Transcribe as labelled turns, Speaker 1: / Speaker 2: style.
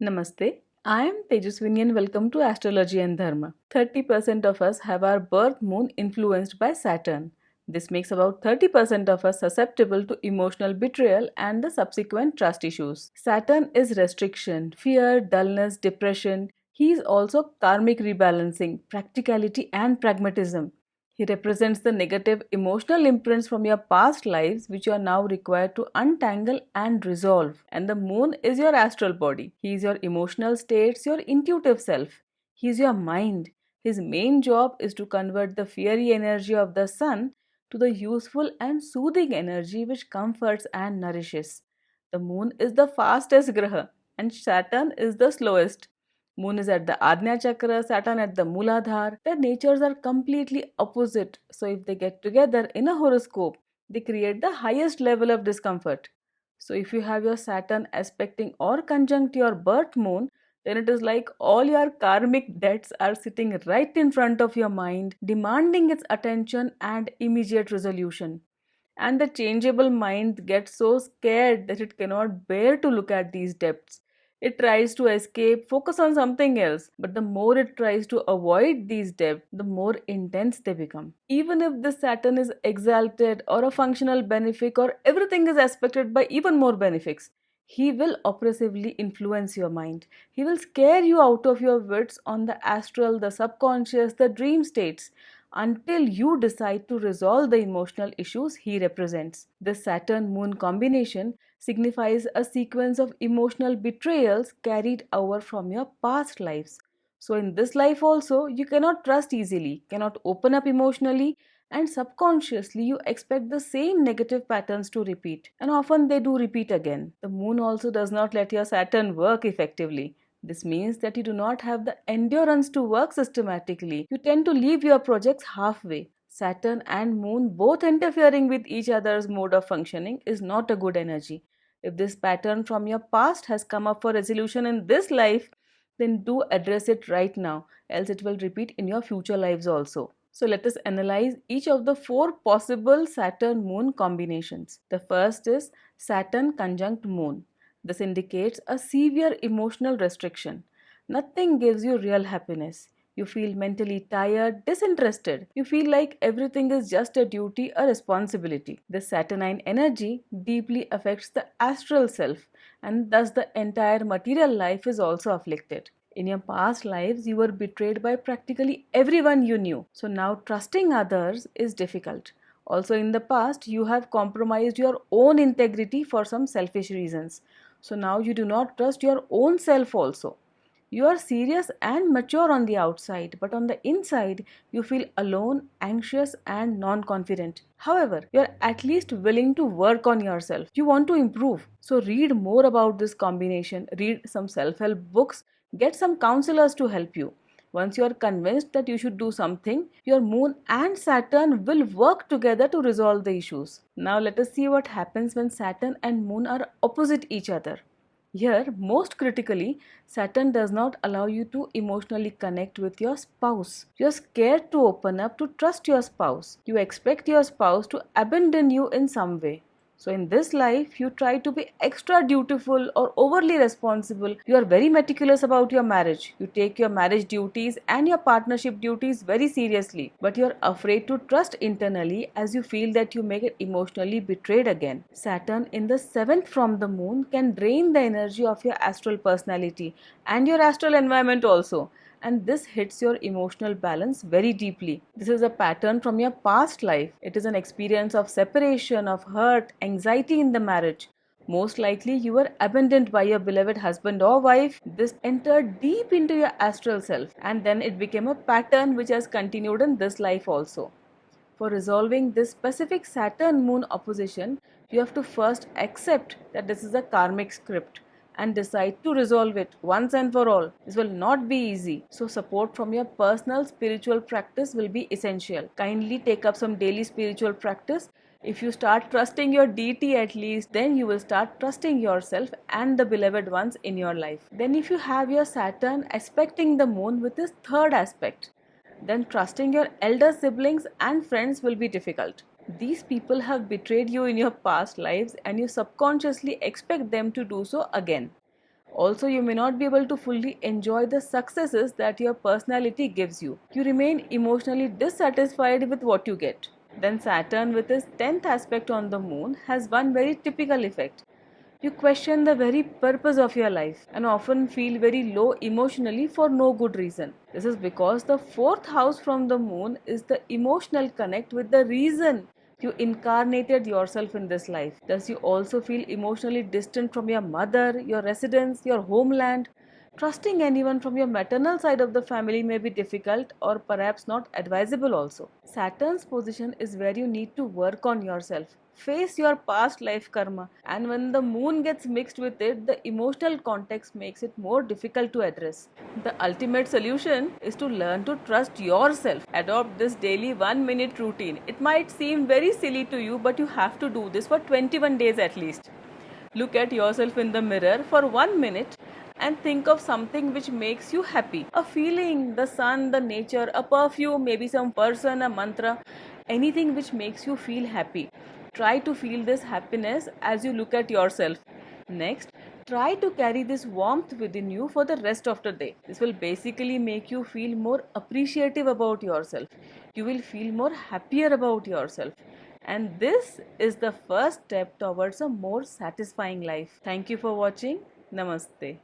Speaker 1: Namaste. I am Tejaswini and welcome to Astrology and Dharma. 30% of us have our birth moon influenced by Saturn. This makes about 30% of us susceptible to emotional betrayal and the subsequent trust issues. Saturn is restriction, fear, dullness, depression. He is also karmic rebalancing, practicality, and pragmatism. He represents the negative emotional imprints from your past lives which you are now required to untangle and resolve. And the moon is your astral body. He is your emotional states, your intuitive self. He is your mind. His main job is to convert the fiery energy of the sun to the useful and soothing energy which comforts and nourishes. The moon is the fastest graha and Saturn is the slowest. Moon is at the Agnya Chakra, Saturn at the Mooladhara. Their natures are completely opposite. So, if they get together in a horoscope, they create the highest level of discomfort. So, if you have your Saturn aspecting or conjunct your birth moon, then it is like all your karmic debts are sitting right in front of your mind, demanding its attention and immediate resolution. And the changeable mind gets so scared that it cannot bear to look at these depths. It tries to escape, focus on something else, but the more it tries to avoid these depths, the more intense they become. Even if the Saturn is exalted or a functional benefic or everything is aspected by even more benefics, he will oppressively influence your mind. He will scare you out of your wits on the astral, the subconscious, the dream states until you decide to resolve the emotional issues he represents. The Saturn Moon combination signifies a sequence of emotional betrayals carried over from your past lives. So, in this life also, you cannot trust easily, cannot open up emotionally, and subconsciously you expect the same negative patterns to repeat, and often they do repeat again. The moon also does not let your Saturn work effectively. This means that you do not have the endurance to work systematically. You tend to leave your projects halfway. Saturn and Moon both interfering with each other's mode of functioning is not a good energy. If this pattern from your past has come up for resolution in this life, then do address it right now, else it will repeat in your future lives also. So let us analyze each of the four possible Saturn Moon combinations. The first is Saturn conjunct Moon. This indicates a severe emotional restriction. Nothing gives you real happiness. You feel mentally tired, disinterested. You feel like everything is just a duty, a responsibility. This Saturnine energy deeply affects the astral self, and thus the entire material life is also afflicted. In your past lives, you were betrayed by practically everyone you knew. So now trusting others is difficult. Also, in the past, you have compromised your own integrity for some selfish reasons. So now you do not trust your own self also. You are serious and mature on the outside, but on the inside, you feel alone, anxious, and non confident. However, you are at least willing to work on yourself. You want to improve. So, read more about this combination, read some self help books, get some counselors to help you. Once you are convinced that you should do something, your moon and Saturn will work together to resolve the issues. Now, let us see what happens when Saturn and moon are opposite each other. Here, most critically, Saturn does not allow you to emotionally connect with your spouse. You're scared to open up, to trust your spouse. You expect your spouse to abandon you in some way. So, in this life, you try to be extra dutiful or overly responsible. You are very meticulous about your marriage. You take your marriage duties and your partnership duties very seriously. But you are afraid to trust internally as you feel that you may get emotionally betrayed again. Saturn in the seventh from the moon can drain the energy of your astral personality and your astral environment also, and this hits your emotional balance very deeply. This is a pattern from your past life. It is an experience of separation, of hurt, anxiety in the marriage. Most likely, you were abandoned by your beloved husband or wife. This entered deep into your astral self, and then it became a pattern which has continued in this life also. For resolving this specific Saturn Moon opposition, you have to first accept that this is a karmic script and decide to resolve it once and for all. This will not be easy. So, support from your personal spiritual practice will be essential. Kindly take up some daily spiritual practice. If you start trusting your deity at least, then you will start trusting yourself and the beloved ones in your life. Then, if you have your Saturn aspecting the moon with this third aspect, then trusting your elder siblings and friends will be difficult. These people have betrayed you in your past lives and you subconsciously expect them to do so again. Also, you may not be able to fully enjoy the successes that your personality gives you. You remain emotionally dissatisfied with what you get. Then Saturn, with his 10th aspect on the moon, has one very typical effect. You question the very purpose of your life and often feel very low emotionally for no good reason. This is because the fourth house from the moon is the emotional connect with the reason you incarnated yourself in this life. Thus, you also feel emotionally distant from your mother, your residence, your homeland. Trusting anyone from your maternal side of the family may be difficult or perhaps not advisable also. Saturn's position is where you need to work on yourself. Face your past life karma, and when the moon gets mixed with it, the emotional context makes it more difficult to address. The ultimate solution is to learn to trust yourself. Adopt this daily 1 minute routine. It might seem very silly to you, but you have to do this for 21 days at least. Look at yourself in the mirror for 1 minute and think of something which makes you happy. A feeling, the sun, the nature, a perfume, maybe some person, a mantra, anything which makes you feel happy. Try to feel this happiness as you look at yourself. Next, try to carry this warmth within you for the rest of the day. This will basically make you feel more appreciative about yourself. You will feel more happier about yourself. And this is the first step towards a more satisfying life. Thank you for watching. Namaste.